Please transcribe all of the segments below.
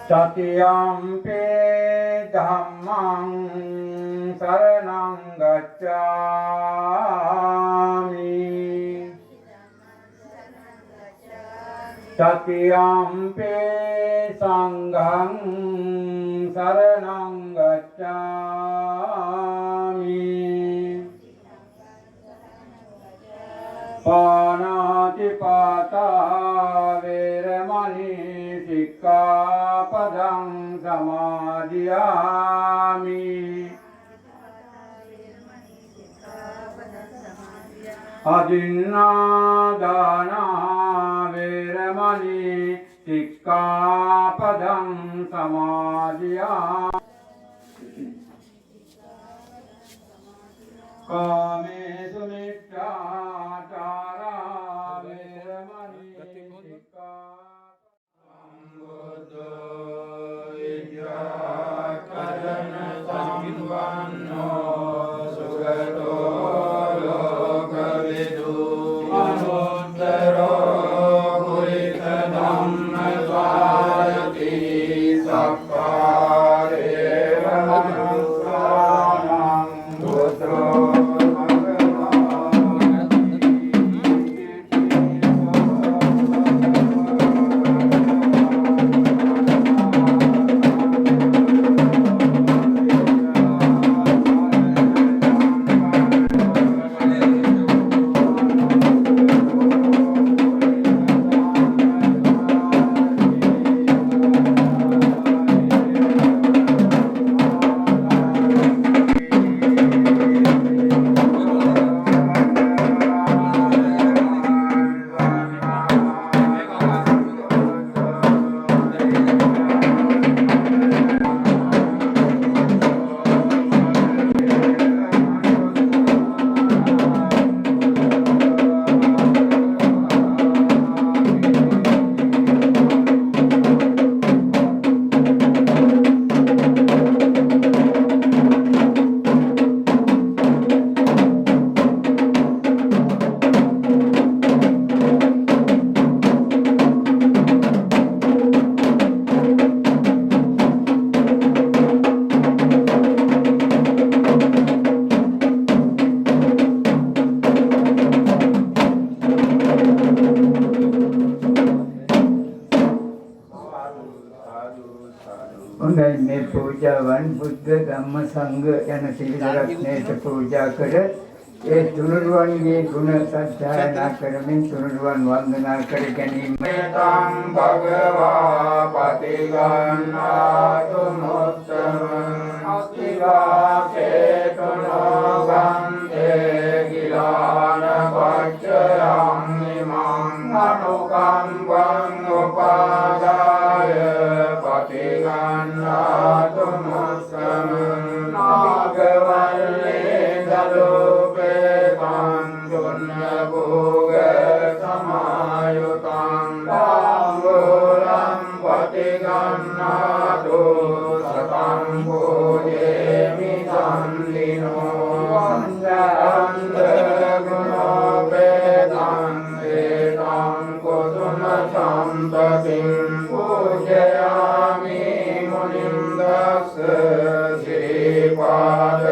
Satyampi dhammang saranang gacchami. Satyampi sanghang saranang gacchami. Panatipata veramani sikkhapadang samadhiyami. Adinādāna veramani sikkhapadang samadhiyami. Kāmesu miccāchārā veramani sikkhapadang buddho idhyakarana sampanno sugato lokavidu anuttaro purita dhamma svāyati sakkāreva manusānaṁ putro මේ පූජාවන් බුද්ධ ධම්ම සංඝ යන ත්‍රිවිධ පූජා කර ඒ තුනුරුවන්ගේ ගුණ සත්‍යයනා කරමින් තුනුරුවන් වන්දනා කර ගැනීම තං භගවා පටිගන්නාතු මුත්තමං අතිවාචේතනෝ ගන්තේ ගිලාන පච්චයං නිමං අනුකම්පං උපාදාය පටිගන්නාතු මුත්තමං නාගවල්ලේ දලෝපේ කන්දුන්න භෝග සමායුතං තාංගුලං පටිගන්නාතු සතං භෝජේමි සම්ලිනෝ වන්දන්ත ගුණෝපේතං ඒතං කුසුම සම්පතිං පූජයාමි මුනිං දස්ස ශ්‍රීපාද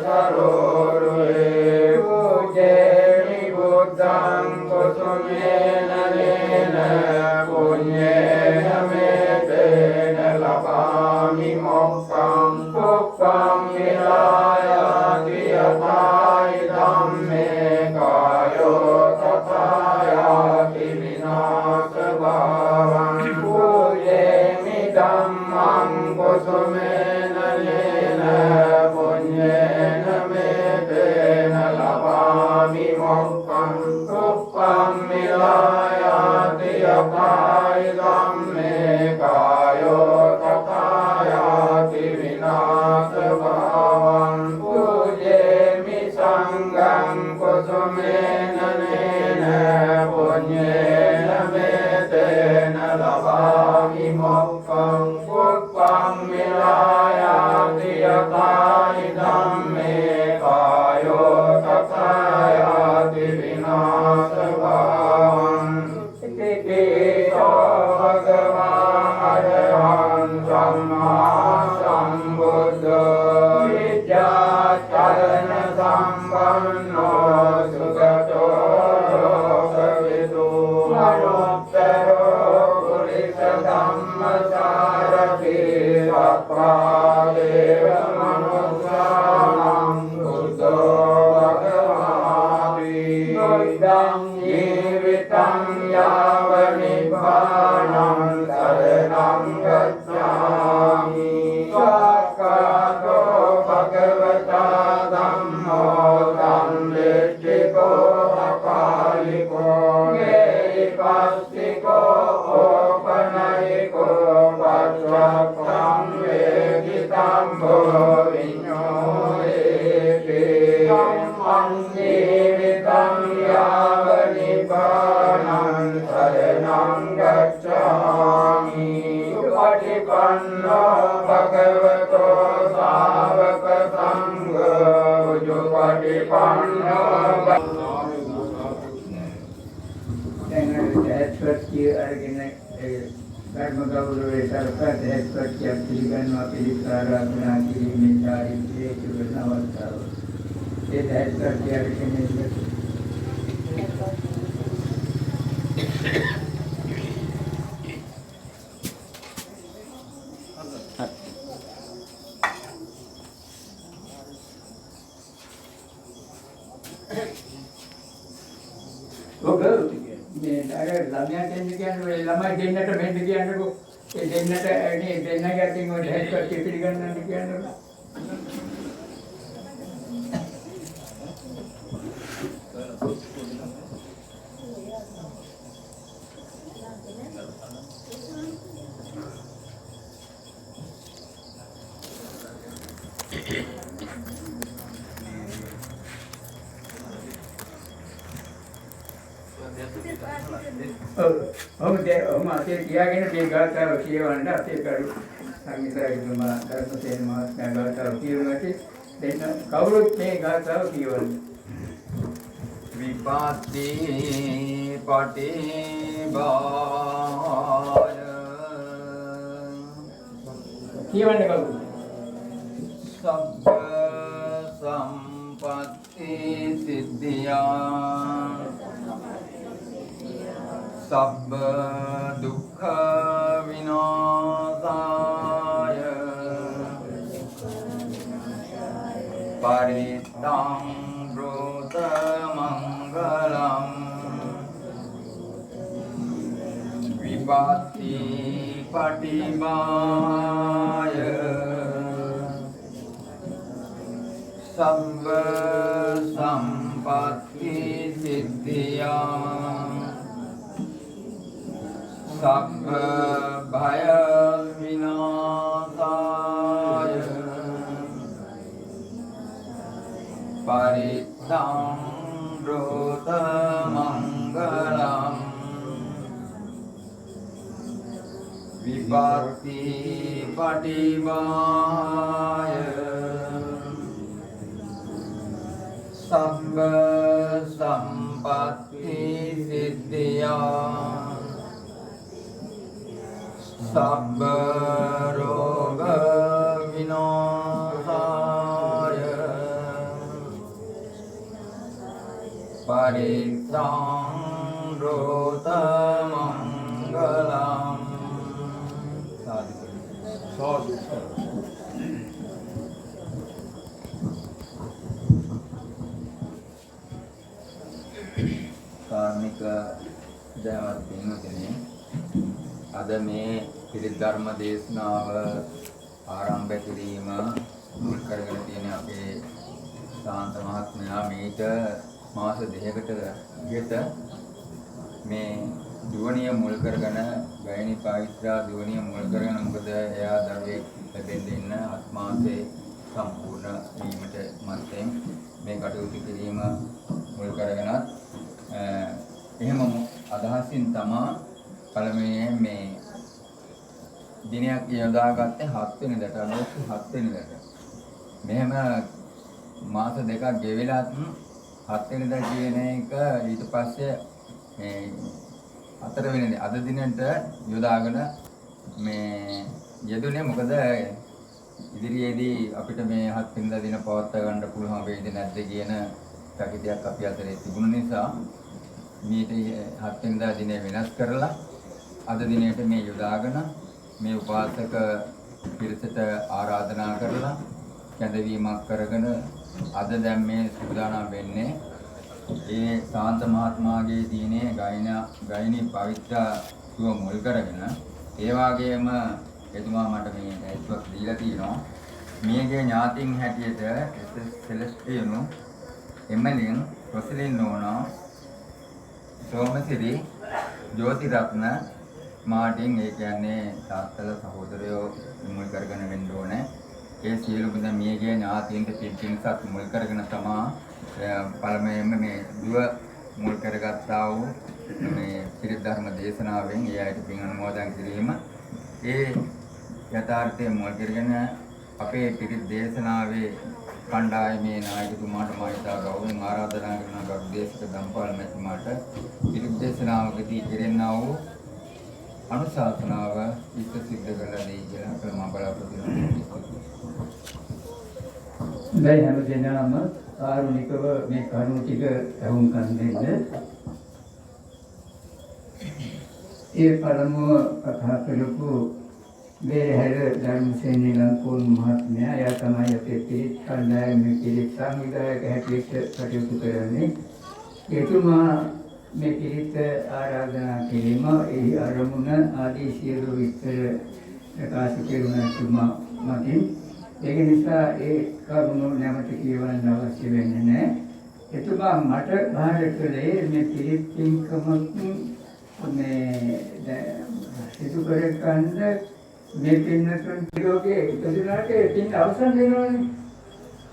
සරෝරුවේ පූජේමි බුද්ධං කුසුමේන නේන පුඤ්ඤේන මේතේන ලබාමි මොක්ඛං පුක්ඛං විරායාති යථායි ධම්මේ කායෝ තථායාති විනාශ භාවං පූජේමි ධම්මං කුසුමේන නේන පුඤ්ඤේන මේතේන ලබාමි මොක්ඛං පුක්ඛං විරායාති යථායි ධම්මේ කායෝ තථායාති විනාශ භාවං පූජේමි සංඝං කුසුමේන නේන පුඤ්ඤේන මේතේන ලබාමි මොක්ඛං පුප්පං විරායාති යථායි ධම්මේ කායෝ තථායාති විනාශ භාවං ඉතිපිසෝ භගවා අරහං සම්මා සම්බුද්ධෝ විද්‍යාචරණ සම්පන්නෝ සුගතෝ ලෝකවිදු අනුත්තරෝ පුරිස ධම්මචාරති සත්‍රාදේව මනුස්සානං බුද්ධෝ භගවාති බුද්ධං ජීවිතං යාව නිබ්බානං සරණං ගච්ඡාමි සක්කාතෝ භගවතා ධම්මෝ ධම්මේච්චිකෝ අකාලිකෝ ගේපස්සිකෝ ඕපනයිකෝ පච්චක්ඛං වේදිතං භෝ විඤ්ඤෝයේති ධම්මං ජීවිතං යාව නිබ්බානං සරණං ගච්ඡාමි උපටිපන්නෝ භගවතෝ ශාවක සංඝෝ උජුපටිපන්නෝ දැන් ඇත්පත්‍ය අරගෙන ධර්ම ගෞරවයේ සරපත ඇත්පත්‍ය පිළිගන්නවා පිළිකාරාධනා කිරීමේ චාරිත්‍රයේ සුවන අවස්ථාව ඒ ඇත්පත්‍ය අරගෙන ළමයා දෙන්න කියන්නේ ළමයි දෙන්නට මෙන්න කියන්නකෝ ඒ දෙන්නට මේ දෙන්නගේ අතින් ඔය හැටපත් පිළිගන්නන්න කියන්නකෝ ඔහොම අතේ තියාගෙන මේ ගාථාව කියවන්න අපේ කරු සංගීතඥ ධර්මසේන මහත්මයා ගාථාව කියවනකොට දෙන්න කවුරුත් මේ ගාථාව කියවන්න විපත්ති පටිභාය කියවන්න කවුරුත් සබ්බ සම්පත්ති සිද්ධියා සබ්බ දුක්ඛ විනාශාය පරිත්තං රෝත මංගලං විපත්ති පටිභාය සබ්බ සම්පත්ති සිද්ධියා සබ්බ භය විනාශාය පරිත්තං රෝත මංගලං විපත්ති පටිභාය සබ්බ සම්පත්ති සිද්ධියා සබ්බ රෝග විනාශාය පරිත්තං රෝත මංගලං සාදු කාර්මික ජයවත් පින්වතුනි අද මේ පිළිත් ධර්ම දේශනාව ආරම්භ කිරීම මුල් කරගෙන තියෙන අපේ ශාන්ත මහත්මයා මීට මාස දෙකකට ඉහත මේ දුවනිය මුල් කරගෙන ගයිනි පවිත්‍රා දුවනිය මුල් කරගෙන මොකද එයා දරුවෙක් ලැබෙන්න ඉන්න ආත්මාසේ සම්පූර්ණ වීමට මත්තෙන් මේ කටයුතු කිරීම මුල් කරගෙනත් එහෙම අදහසින් තමා පළමුවෙන් මේ දිනයක් යොදාගත්තේ 7 වෙනිදාට අගෝස්තු 7 වෙනිදාට. මෙහෙම මාස දෙකක් ගෙවිලාත් 7 වෙනිදා කියන එක ඊට පස්සේ මේ 4 වෙනිදා අද දිනට යොදාගෙන මේ යෙදුනේ මොකද ඉදිරියේදී අපිට මේ 7 වෙනිදා දින පවත්වා ගන්න පුළුවන් වේද නැද්ද කියන කකිතයක් අපි අතරේ තිබුණ නිසා මේට 7 වෙනිදා දිනේ වෙනස් කරලා අද දිනේට මේ යොදාගෙන මේ උපාසක පිරිසට ආරාධනා කරලා කැඳවීමක් කරගෙන අද දැන් මේ සූදානම් වෙන්නේ ඒ සාන්ත මහත්මයාගේ දිනේ ගයිනි පවිත්‍ර සුව මුල් කරගෙන ඒ වගේම එතුමා මට මේ ඇස්වක් දීලා තියෙනවා මේගේ ඥාතින් හැටියට සෙලස්ටියනු එමලින් රොසලින් නෝනා සෝමසිරි ජෝතිරත්න මාටින් ඒ කියන්නේ තාත්තල සහෝදරයෝ මුල් කරගෙන වෙන්න ඕනේ. ඒ සියලුම දැන් මේගේ ඥාතීන්ට පිටින්සත් මුල් කරගෙන තමා පළමුවෙන්ම මේ දුව මුල් කරගත්තා වූ මේ පිරිත් ධර්ම දේශනාවෙන් ඒ අයට පින් අනුමෝදන් කිරීම ඒ යථාර්ථයේ මුල් කරගෙන අපේ පිරිත් දේශනාවේ කණ්ඩායමේ නායකතුමාට මා ඉතා ගෞරවයෙන් ආරාධනා කරන ගරුදේශක ධම්පාල මැතිතුමාට පිරිත් දේශනාවකදී කෙරෙන්නා වූ අනුශාසනාව ඉෂ්ට සිද්ධ කරලා දෙයි කියලා අපේ මා බලාපොරොත්තු වෙනවා. දැන් හැම දිනම ආරුණිකව මේ කරුණු ටික අහුම්කම් දෙන්න. ඒ පළමුව කතා කරපු බේරහැර ධර්මසේනී ලංකෝන් මහත්මයා එයා තමයි අපේ පිරිත් කණ්ඩායමේ පිරිත් සංවිධායක හැටියට කටයුතු කරන්නේ. එතුමා මේ පිරිත් ආරාධනා කිරීම ඒ අරමුණ ආදී සියලු විස්තර ප්‍රකාශ කෙරුණ තුමා මතින් ඒක නිසා ඒ කරුණු නැවත කියවන්න අවශ්‍ය වෙන්නේ නැහැ. එතුමා මට බාර කළේ මේ පිරිත් පින්කමක් මේ සිදු කරගන්න මේ පින්නතුන් පිටෝගේ ඉතිරිනාට පින් අවසන් වෙනවනේ.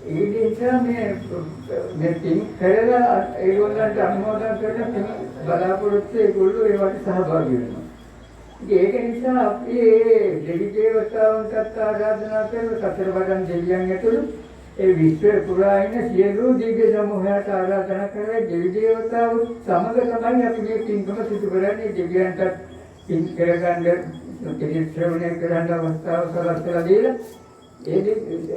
ඒ නිසා මේ පින් කරලා ඒගොල්ලන්ට අනුමෝදන් කරලා පින් බලාපොරොත්තු ඒගොල්ලෝ ඒවට සහභාගී වෙනවා. ඒක නිසා අපි දෙවි දේවතාවුන්ට ආරාධනා කරලා සතර වඩන් දෙවියන් ඇතුළු ඒ විශ්ව පුරා ඉන්න සියලු දිව්‍ය සමූහයට ආරාධනා කරලා දෙවි දේවතාවු සමග තමයි අපි මේ පින්කම සිදු කරන්නේ. දෙවියන්ට පින් කරගන්න පිරිත් ශ්‍රවණය කරන්න අවස්ථාව සලස්සලා දීලා ඒ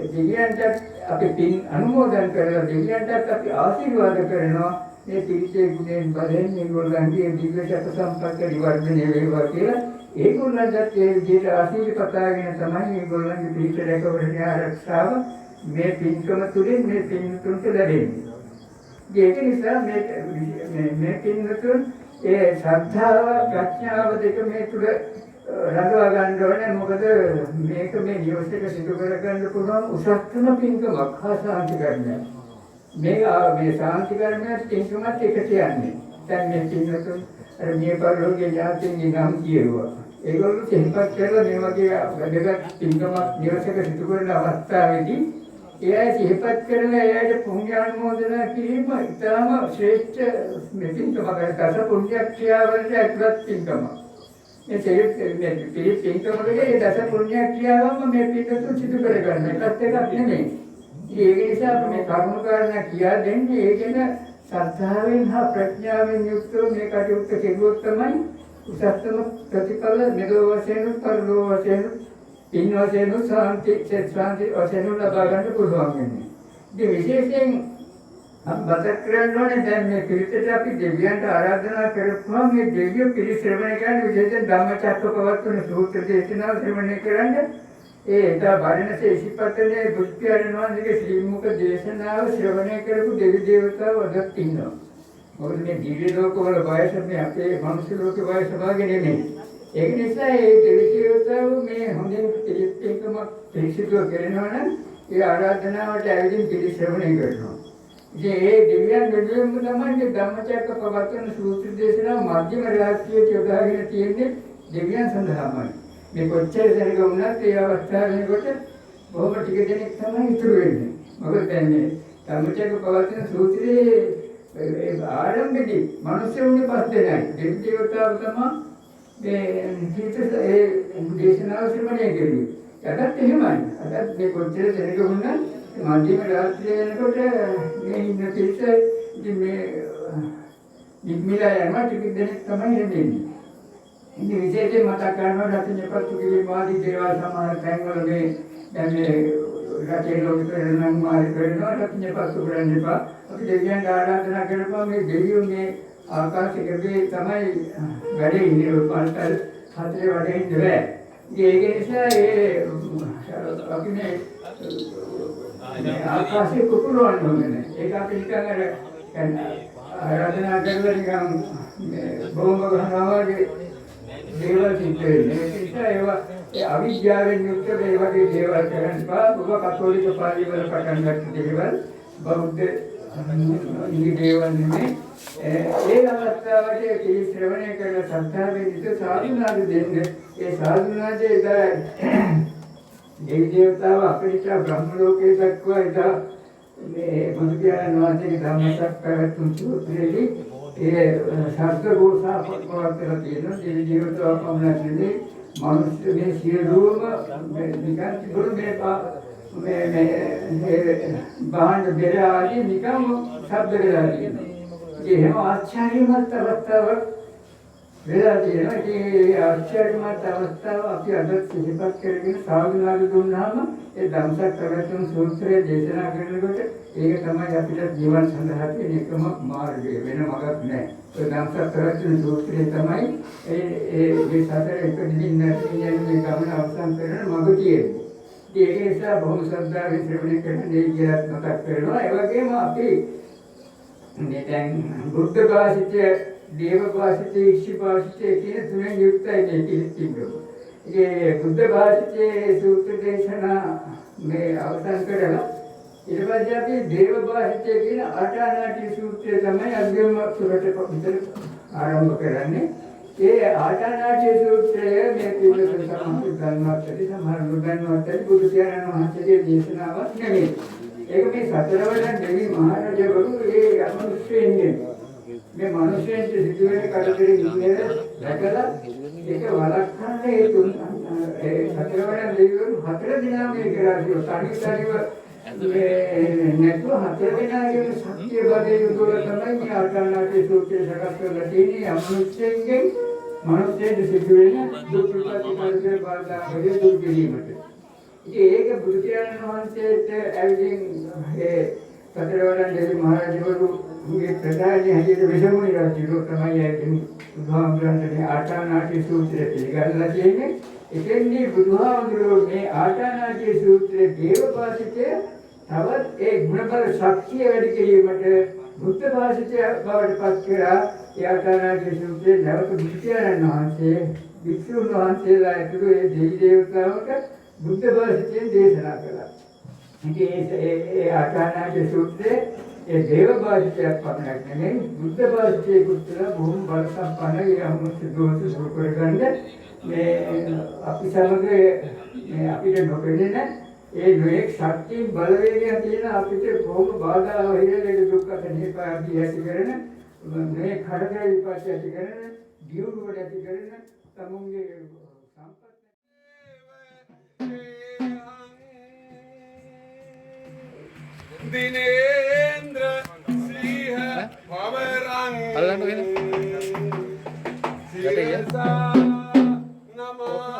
දෙවියන්ට අපි පින් අනුමෝදන් කරලා දෙවියන්ට අපි ආශිර්වාද කරනවා. මේ පිරිසේ ගුණෙන් බලෙන් මේගොල්ලන්ගේ දිව්‍ය සත්‍ය සම්පත් විවර්ධනය වේවා කියලා ඒගොල්ලන්ට ඒ විදිහට ආශිර්වාදයෙන් තමයි මේගොල්ලන්ගේ පිරිස රැකවරණය ආරක්ෂාව මේ පින්කම තුළින් මේ පින්තුන්ට ලැබෙන්නේ. ඒක නිසා මේ පින්තුන් ඒ ශ්‍රද්ධාව ප්‍රඥාව දෙක මේ තුල රඳවා ගන්න ඕනේ. මොකද මේක මේ නිවසේක සිදු කරගන්න පුළුවන් උසස්තම පින්කමක් හා සාන්ති කර්මයක්. මේ සාන්ති කර්මයක් පින්කමත් එකට යන්නේ. දැන් මේ පින්තුන් අර මේ පරිලෝකයේ ඥාතින්ගේ නම් කියුවා. ඒගොල්ලෝ සිහිපත් කරලා මේ වගේ වැඩගත් පින්කමක් නිවසේක සිදු කරන අවස්ථාවේදී එයා සිහිපත් කරලා එයාට පුණ්‍යානුමෝදනා කිරීම ඉතාම ශ්‍රේෂ්ඨ මේ පින්කමක්. දස පුණ්‍ය ක්‍රියාවලට ඇතුළත් පින්කමක්. මේ පින්කමකදී දස පුණ්‍ය ක්‍රියාවම මේ පින්කම සිදු කරගන්න එකත් එකක් නෙමෙයි. ඒක නිසා මේ කර්ම කාරණා කියා දෙන්නේ ඒකෙන ශ්‍රද්ධාවෙන් හා ප්‍රඥාවෙන් යුක්තව මේ කටයුත්ත කෙරුවොත් තමයි උසස්තම ප්‍රතිඵල මෙලොව වශයෙන් පරලොව වශයෙන් පින් වශයෙන් ශාන්ති වශයෙන් ලබා ගන්න පුළුවන් වෙන්නේ. ඉතින් විශේෂයෙන් මතක් කරගන්න ඕනේ දැන් මේ පිළිතට අපි දෙවියන්ට ආරාධනා කරපුවාම මේ දෙවියෝ පිළිශ්‍රවණය කරන්නේ විශේෂයෙන් ධම්මචක්කපවත්තන සූත්‍ර දේශනාව ශ්‍රවණය කරන්නේ ඒ බාරණසේ ඉසිපතනේ බුද්ධයාණන් වහන්සේගේ ශ්‍රී මුඛ දේශනාව ශ්‍රවණය කරපු දෙවි දේවතාවෝ අදත් ඉන්නවා. මොකද මේ දිව්‍ය ලෝකවල වයස මේ අපේ මනුෂ්‍ය ලෝකේ වයස වාගේ නෙමෙයි. ඒක නිසා මේ දෙවි දේවතාවෝ මේ හොඳින් පිළිපෙකම පිළිසිතුව කරනවා නම් ඒ ආරාධනාවට ඇවිදින් පිළිශ්‍රවණය කරනවා. ඒ දෙවියන් වෙනුවෙන්ම තමයි ධම්මචක්කපවත්තන සූත්‍ර දේශනාව මධ්‍යම රාජ්‍යයේ යොදාගෙන තියෙන්නේ දෙවියන් සඳහාමයි. මේ කොච්චර දෙනෙක් වුණත් ඒ අවස්ථාව වෙනකොට බොහොම ටික දෙනෙක් තමයි ඉතුරු වෙන්නේ. මොකද දැන් මේ ධම්මචක්කපවත්තන සූත්‍රයේ ආරම්භයේදී මිනිස්සුන්ගේ පස් දෙනයි. දෙවි දේවතාවෝ තමයි මේ දේශනාව ශ්‍රවණය කරන්නේ. අදත් එහෙමයි. අදත් මේ කොච්චර දෙනෙක් වුණත් මධ්‍යම රාත්‍රිය වෙනකොට මේ ඉන්න පිරිස ඉතින් මේ නිග්මිලා යනවා ටික දෙනෙක් තමයි එන්නේ. ඉතින් විශේෂයෙන් මතක් කරනවා රත්නපත්තු කිලිමාදී දේවල් සමාන තැන්වල මේ දැන් මේ රටේ ලෝකෙ මාරි කරනවා රත්නපත්තු කරන්න එපා. අපි දෙවියන් ආරාධනා කරපුවා මේ දෙවියෝ මේ ආකාශයේ තමයි වැඩේ ඉන්නේ පාල්තල් හතරේ වැඩේ ඉන්නේ. ඒක නිසා අපි මේ ආකාශයේ කුකුලවන්න ඕනේ නැහැ. ඒක අපි නිකන් ආරාධනා කරලා නිකන් බොම්බ ගහනවා වගේ දේවල් සිද්ධ වෙන්නේ. ඒ නිසා ඒවා අවිද්‍යාවෙන් යුක්ත මේ වගේ දේවල් කරන්න බෑ. ඔබ කතෝලික පාළි වල පටන් ගත්ත දේවල් බෞද්ධ ඉංග්‍රීසි දේවල් නෙමෙයි. ඒ අවස්ථාවට ඒ ශ්‍රවණය කරන සංස්කාරයෙන් ඉත සාධුනාද දෙන්නේ. ඒ සාධුනාදේ දෙවි දේවතාව අපිට බ්‍රහ්ම ලෝකයේ දක්වා ඉදා මේ බුදු පියාණන් වහන්සේගේ ධම්මචක්කපවත්තන සූත්‍රයේදී ඒ ශාස්ත්‍ර ගෝසා පොත්වල තියෙන දෙවි දේවතාව පමණක් නෙවෙයි මනුෂ්‍ය මේ සියලුම නිකන් තිබුණු මේ බාහන බෙර ආදී නිකම් ශබ්ද වෙලා තියෙනවා. එහෙම ආශ්චර්යමත් අවස්ථාවක් වෙලා තියෙනවා. ඒ ආශ්චර්යමත් අවස්ථාව අපි අද සිහිපත් කරගෙන සාධුනාද දුන්නාම ඒ ධම්මචක්කපවත්තන සූත්‍රය දේශනා කරනකොට ඒක තමයි අපිට ජීවන සඳහා තියෙන එකම මාර්ගය. වෙන මඟක් නැහැ. ඒ ධම්මචක්කපවත්තන සූත්‍රය තමයි ඒ සතර එකදින් නැතිනේ මේ ගමන අවසන් කරන මඟ තියෙන්නේ. ඒක නිසා බොහොම ශ්‍රද්ධාවෙන් ශ්‍රවණය කරන දේ කියලාත් මතක් කරනවා. ඒ වගේම අපි මේ දැන් බුද්ධ භාෂිතය, දේව භාෂිතය, ඍෂි භාෂිතය කියන තුනෙන් යුක්තයි මේ පිළිතුරු. ඒ බුද්ධ භාෂිතයේ සූත්‍ර දේශනා මේ අවසන් කරලා ඊට පස්සේ අපි දේව භාෂිතය කියන ආටානාටි සූත්‍රය තමයි අග්‍රම සූරට විතර ආරම්භ කරන්නේ. ඒ ආටානාටි සූත්‍රය මේ පිළිතුරු සමහර ගන්නවත් සමහර නොගන්නවත් බුදු පියාණන් වහන්සේගේ දේශනාවක් නෙමෙයි. ඒක මේ සතරවරයන් දෙවි මහරජවරු ඒ අමනුෂ්‍යයන්ගේ මේ මිනිසෙන්ට සිදුවෙන කඩතරින් ඉන්නේ දැකලා ඒක වළක්වන්නේ ඒ සතරවරයන් දෙවිවරු හතර දිනා මේ කරා තනිතනිව නැතුව හතර දිනාගේ ශක්තිය බලය යොදවලා තමයි මේ ආටානාටි සූත්‍රය සකස් කරලා තියෙන්නේ. අමනුෂ්‍යයන්ගෙන් මිනිසෙන්ට සිදුවෙන දුක් ප්‍රතිපදිකේ බාධා හොය දුක් කිරීමට. ඒක බුදු පියාණන් වහන්සේට ඇවිදින් ඒ සතරවරයන් දෙවි මහරජවරුගේ ප්‍රධානී හැටියට විසමුනි රජුගේ තමයි ඇවිදින් බුදුහාමුදුරන්ගේ ආටානාටි සූත්‍රය පිළිගන්නලා තියෙන්නේ. එතෙන්දී බුදුහාමුදුරුවෝ මේ ආටානාටි සූත්‍රයේ දේව භාෂිතය තවත් ඒ ගුණබල ශක්තිය වැඩි කිරීමට බුද්ධ භාෂිතය බවට පත් කරා. ඒ ආටානාටි සූත්‍රයේ නැවත බුදු පියාණන් වහන්සේ වික්ෂුන් වහන්සේලා ඇතුළු ඒ දෙවි දේවතාවුන්ට බුද්ධ භාෂිතයෙන් දේශනා කළා. ඉතින් ඒ ආටානාටි සූත්‍රයේ ඒ දේව භාෂිතයක් පමණක් නෙමෙයි බුද්ධ භාෂිතයේ කුත්තර බොහොම බල සම්පන්න යමුත් දෝෂ දුරු කරගන්න මේ අපි සමග මේ අපිට නොපෙනෙන ඒ නොඑක් ශක්ති බලවේගයන් තියෙන අපිට බොහොම බාධා වෙන්නේ දුක්ඛ සනිපාතී ඇති කරන මේ කරදර විපත් ඇති කරන දියුණුව ඇති කරන තමුන්ගේ සම්පත් दिनेन्द्र सिंह भवरंग शिरसा नमामि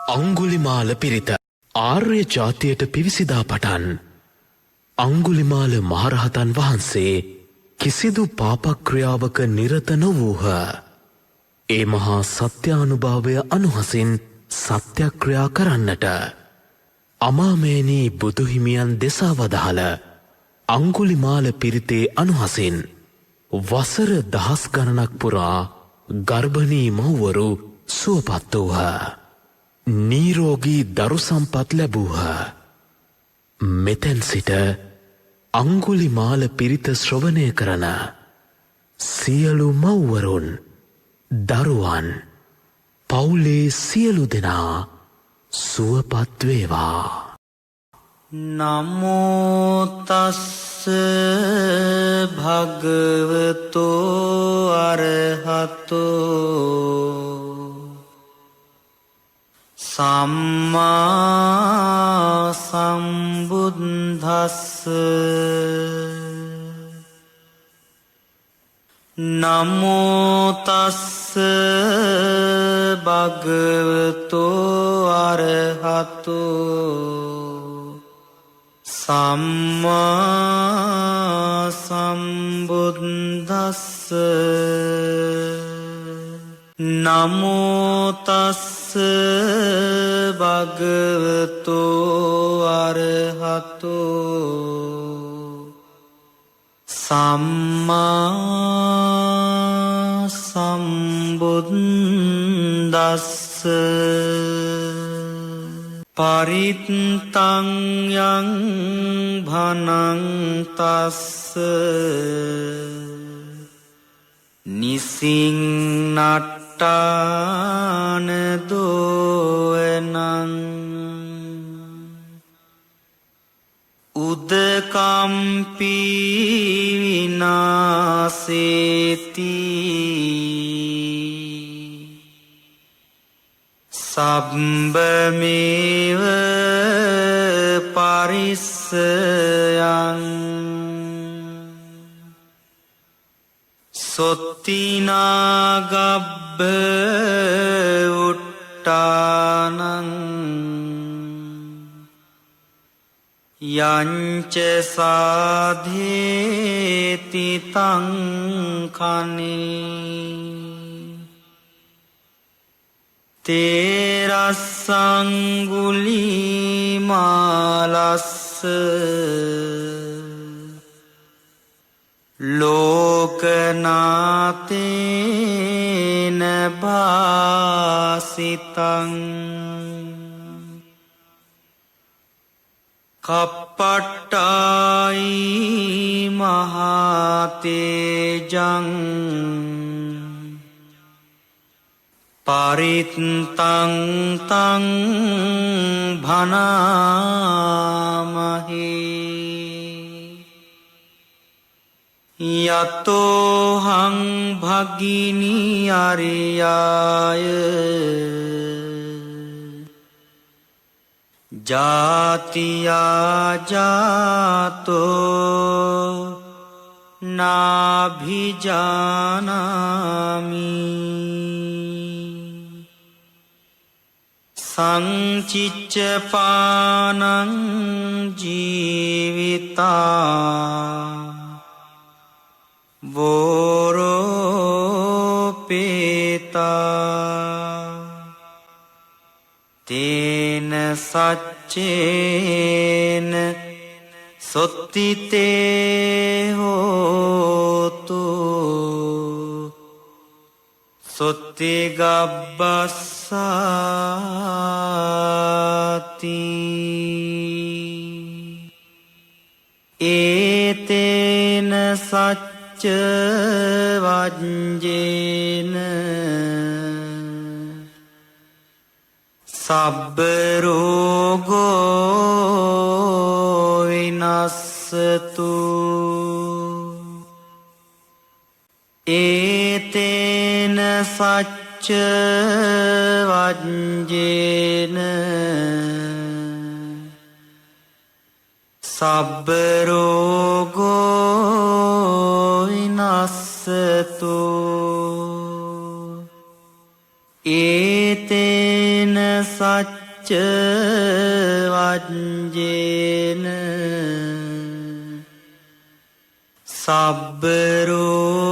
අංගුලිමාල පිරිත ආර්ය ජාතියට පිවිසිදා පටන් අංගුලිමාල මහරහතන් වහන්සේ කිසිදු පාපක්‍රියාවක නිරත නොවූහ. ඒ මහා සත්‍යානුභාවය අනුහසින් සත්‍යක්‍රියා කරන්නට අමාමේනී බුදුහිමියන් දෙසා වදාළ අංගුලිමාල පිරිතේ අනුහසින් වසර දහස් ගණනක් පුරා ගර්භණී මව්වරු සුවපත් වූහ. නීරෝගී දරු සම්පත් ලැබූහ. මෙතැන් සිට අංගුලිමාල පිරිත ශ්‍රවණය කරන සියලු මව්වරුන් දරුවන් පවුලේ සියලු දෙනා සුවපත් වේවා. නමෝ තස්ස භගවතෝ අරහතෝ සම්මා සම්බුද්දස්ස නමෝතස්ස භගවතෝ අරහතෝ සම්මා සම්බුද්දස්ස නමෝතස්ස භගවතෝ අරහතෝ සම්මා සම්බුද්දස්ස පරිත්තං යං භනන්තස්ස නිසින්නට්ඨාන දෝවනං උදකම්පි විනාසේති සබ්බමේව පරිස්සයං සොත්තිනාගබ්බ උට්ටානං යංච සාධේති තං කනේ තේරස්සංගුලිමාලස්ස ලෝකනාතේන භාසිතං කප්පට්ටායි මහතේජං පරිත්තං තං භනාමහි යතෝහං භගිනි අරියාය ජාතියා ජාතෝ නාභිජානාමි සංචිච්ච පානං ජීවිතා වෝරෝපේතා තේන සච්චේන සොත්තිතේ හෝතු සොත්තිගබ්බස්සාති ඒතේන සච්ච වජ්ජේන සබ්බ රෝගෝ විනස්සතු ඒතේන සච්ච වජ්ජේන සබ්බ රෝගෝ විනස්සතු ඒතේන සච්ච වජ්ජේන සබ්බ රෝගෝ